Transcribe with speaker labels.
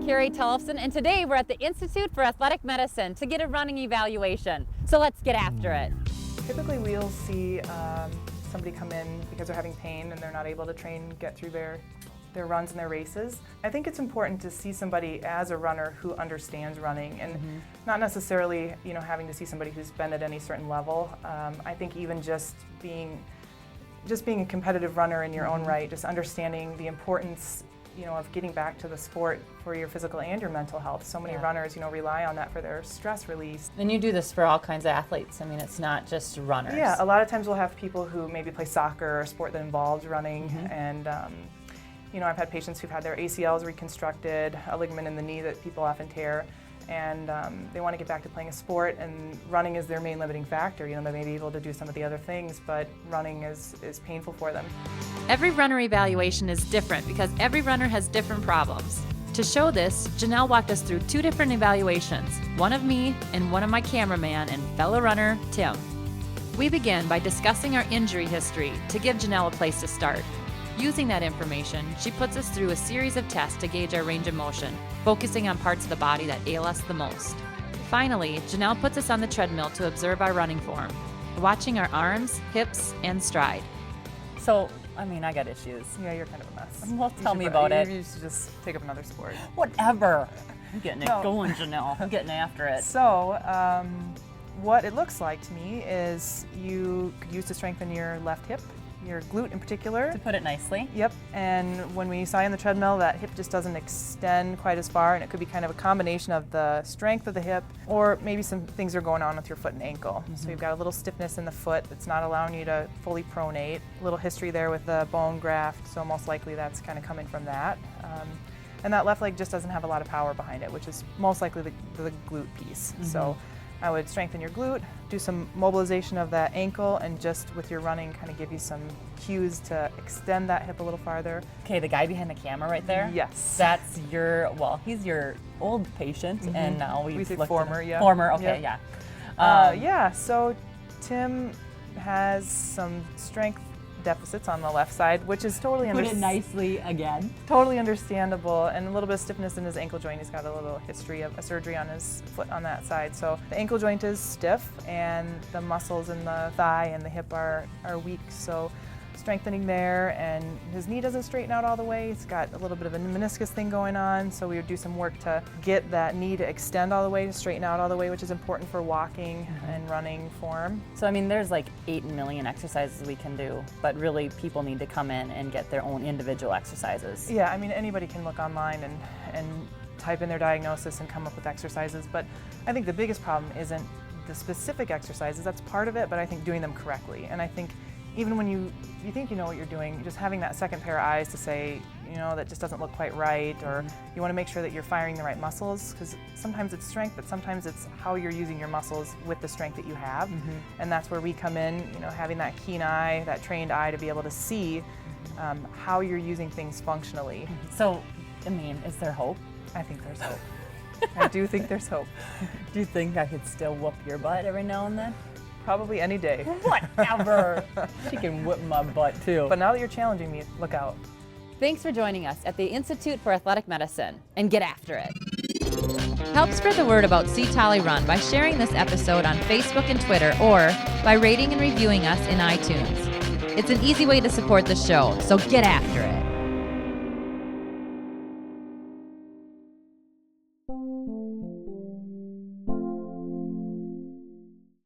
Speaker 1: Carrie, and today we're at the Institute for Athletic Medicine to get a running evaluation. So let's get after it.
Speaker 2: Typically we'll see somebody come in because they're having pain and they're not able to get through their runs and their races. I think it's important to see somebody as a runner who understands running and not necessarily having to see somebody who's been at any certain level. I think even just being a competitive runner in your own right, just understanding the importance of getting back to the sport for your physical and your mental health. So many runners, rely on that for their stress release.
Speaker 1: And you do this for all kinds of athletes. I mean, it's not just runners.
Speaker 2: Yeah, a lot of times we'll have people who maybe play soccer or a sport that involves running, and I've had patients who've had their ACLs reconstructed, a ligament in the knee that people often tear, and they want to get back to playing a sport, and running is their main limiting factor. They may be able to do some of the other things, but running is painful for them.
Speaker 1: Every runner evaluation is different because every runner has different problems. To show this, Jenelle walked us through 2 different evaluations, one of me and one of my cameraman and fellow runner, Tim. We begin by discussing our injury history to give Jenelle a place to start. Using that information, she puts us through a series of tests to gauge our range of motion, focusing on parts of the body that ail us the most. Finally, Jenelle puts us on the treadmill to observe our running form, watching our arms, hips, and stride. So, I got issues.
Speaker 2: Yeah, you're kind of a mess.
Speaker 1: Well, tell me about it.
Speaker 2: You should just take up another sport.
Speaker 1: Whatever. I'm getting it going, Jenelle. I'm getting after it.
Speaker 2: So, what it looks like to me is you could use to strengthen your left hip, your glute in particular.
Speaker 1: To put it nicely.
Speaker 2: Yep, and when we saw you on the treadmill, that hip just doesn't extend quite as far, and it could be kind of a combination of the strength of the hip, or maybe some things are going on with your foot and ankle. So you've got a little stiffness in the foot that's not allowing you to fully pronate. A little history there with the bone graft, so most likely that's kind of coming from that. And that left leg just doesn't have a lot of power behind it, which is most likely the glute piece. So I would strengthen your glute, do some mobilization of that ankle, and just with your running kind of give you some cues to extend that hip a little farther.
Speaker 1: Okay, the guy behind the camera right there?
Speaker 2: Yes.
Speaker 1: That's he's your old patient, and now
Speaker 2: we say
Speaker 1: looked
Speaker 2: former,
Speaker 1: at
Speaker 2: yeah.
Speaker 1: Former, okay, yeah.
Speaker 2: So Tim has some strength deficits on the left side, which is totally
Speaker 1: Put it nicely again.
Speaker 2: Totally understandable, and a little bit of stiffness in his ankle joint. He's got a little history of a surgery on his foot on that side. So the ankle joint is stiff, and the muscles in the thigh and the hip are weak. So strengthening there, and his knee doesn't straighten out all the way. He's got a little bit of a meniscus thing going on, so we would do some work to get that knee to extend all the way, to straighten out all the way, which is important for walking and running form.
Speaker 1: So there's like 8 million exercises we can do, but really people need to come in and get their own individual exercises.
Speaker 2: Yeah, anybody can look online and type in their diagnosis and come up with exercises, but I think the biggest problem isn't the specific exercises. That's part of it, but I think doing them correctly. And I think even when you think you know what you're doing, just having that second pair of eyes to say, that just doesn't look quite right, or you want to make sure that you're firing the right muscles, because sometimes it's strength, but sometimes it's how you're using your muscles with the strength that you have. And that's where we come in, having that keen eye, that trained eye to be able to see how you're using things functionally.
Speaker 1: So, is there hope?
Speaker 2: I think there's hope. I do think there's hope.
Speaker 1: Do you think I could still whoop your butt every now and then?
Speaker 2: Probably any day.
Speaker 1: Whatever. She can whip my butt too.
Speaker 2: But now that you're challenging me, look out.
Speaker 1: Thanks for joining us at the Institute for Athletic Medicine, and get after it. Help spread the word about Tolle Run by sharing this episode on Facebook and Twitter, or by rating and reviewing us in iTunes. It's an easy way to support the show, so get after it.